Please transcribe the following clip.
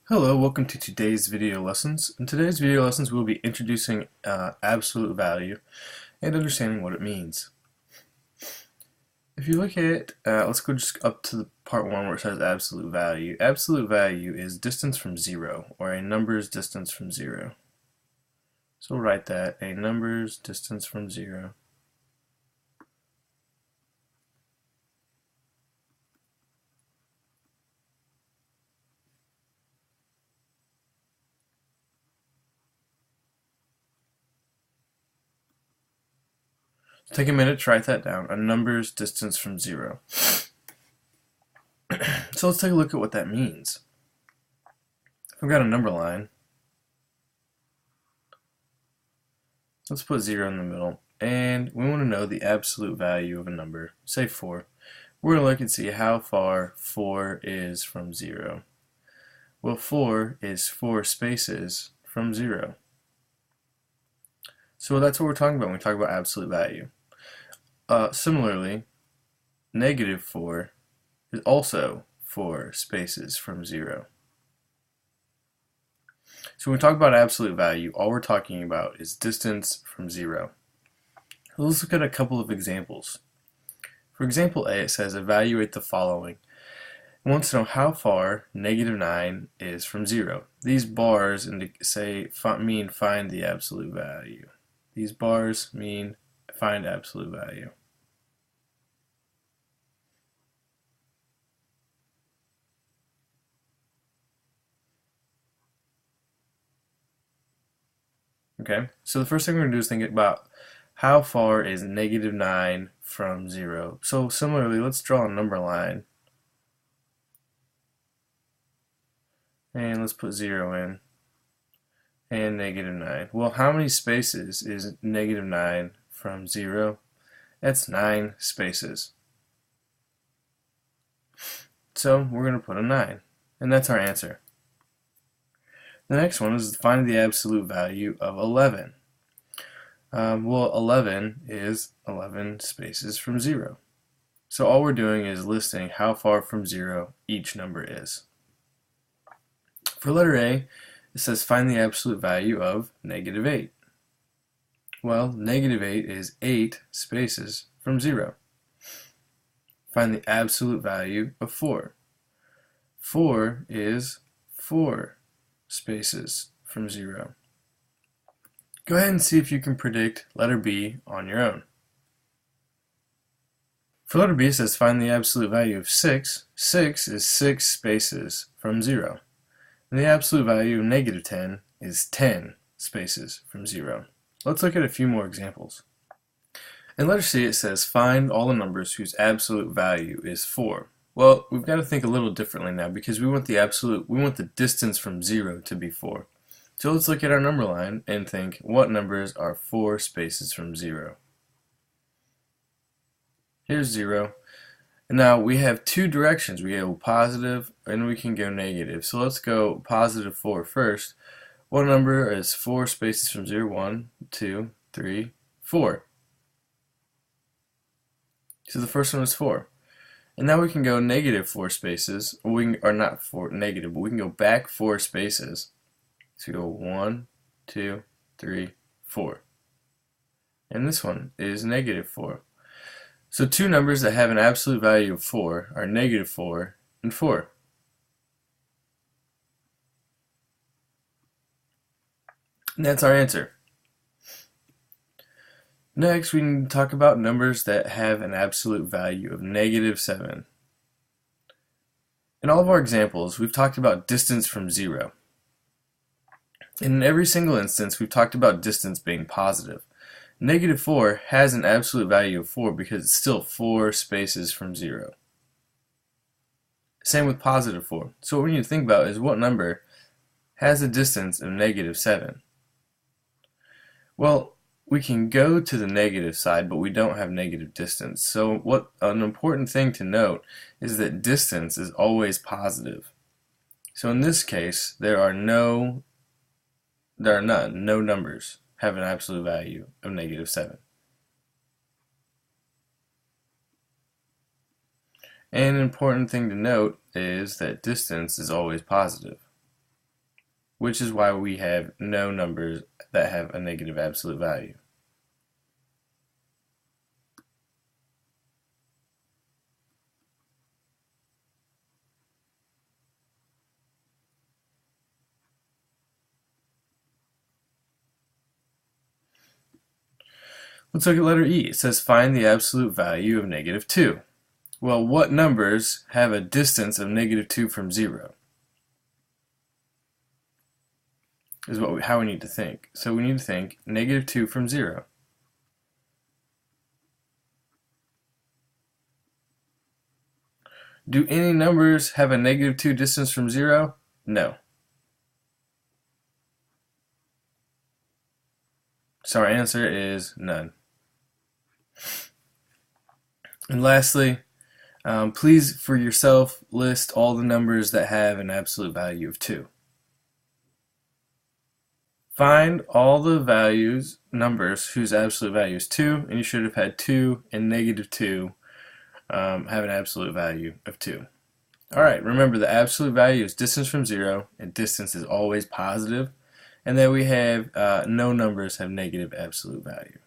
Hello, welcome to today's video lessons. In today's video lessons, we'll be introducing absolute value and understanding what it means. If you look at, let's go just up to the part 1 where it says absolute value. Absolute value is distance from 0, or a number's distance from 0. So we'll write that, a number's distance from 0. Take a minute to write that down, a number's distance from 0. So let's take a look at what that means. If we've got a number line, let's put 0 in the middle, and we want to know the absolute value of a number, say 4. We're going to look and see how far 4 is from 0. Well, 4 is 4 spaces from 0. So that's what we're talking about when we talk about absolute value. Similarly, negative 4 is also 4 spaces from 0. So when we talk about absolute value, all we're talking about is distance from 0. Let's look at a couple of examples. For example A, it says evaluate the following. It wants to know how far negative 9 is from 0. These bars mean find the absolute value. These bars mean find absolute value. Okay, so the first thing we're going to do is think about how far is negative 9 from 0. So similarly, let's draw a number line. And let's put 0 in. And negative 9. Well, how many spaces is negative 9 from 0? That's 9 spaces. So we're going to put a 9. And that's our answer. The next one is find the absolute value of 11. Well, 11 is 11 spaces from 0. So all we're doing is listing how far from 0 each number is. For letter A, it says find the absolute value of negative 8. Well, negative 8 is 8 spaces from 0. Find the absolute value of 4. 4 is 4 spaces from 0. Go ahead and see if you can predict letter B on your own. For letter B, it says find the absolute value of 6. 6 is 6 spaces from 0. And the absolute value of negative 10 is 10 spaces from 0. Let's look at a few more examples. In letter C, it says find all the numbers whose absolute value is 4. Well, we've got to think a little differently now because we want the distance from 0 to be 4. So let's look at our number line and think what numbers are 4 spaces from 0. Here's 0. And now we have two directions. We go positive and we can go negative. So let's go positive 4 first. What number is 4 spaces from 0? 1, 2, 3, 4. So the first one is 4. And now we can go negative 4 spaces, or not 4 negative, but we can go back 4 spaces. So we go 1, 2, 3, 4. And this one is negative 4. So two numbers that have an absolute value of 4 are negative 4 and 4. And that's our answer. Next, we need to talk about numbers that have an absolute value of negative 7. In all of our examples, we've talked about distance from 0. And in every single instance, we've talked about distance being positive. Negative 4 has an absolute value of 4 because it's still 4 spaces from 0. Same with positive 4. So what we need to think about is what number has a distance of negative 7. Well, we can go to the negative side, but we don't have negative distance. So an important thing to note is that distance is always positive. So in this case, no numbers have an absolute value of negative 7. And an important thing to note is that distance is always positive. which is why we have no numbers that have a negative absolute value. Let's look at letter E. It says find the absolute value of negative 2. Well, what numbers have a distance of negative 2 from 0? Is how we need to think. So we need to think negative 2 from 0. Do any numbers have a negative 2 distance from 0? No. So our answer is none. And lastly, please for yourself list all the numbers that have an absolute value of 2. Find all the numbers whose absolute value is 2, and you should have had 2 and negative 2 have an absolute value of 2. Alright, remember the absolute value is distance from 0, and distance is always positive, and then we have no numbers have negative absolute value.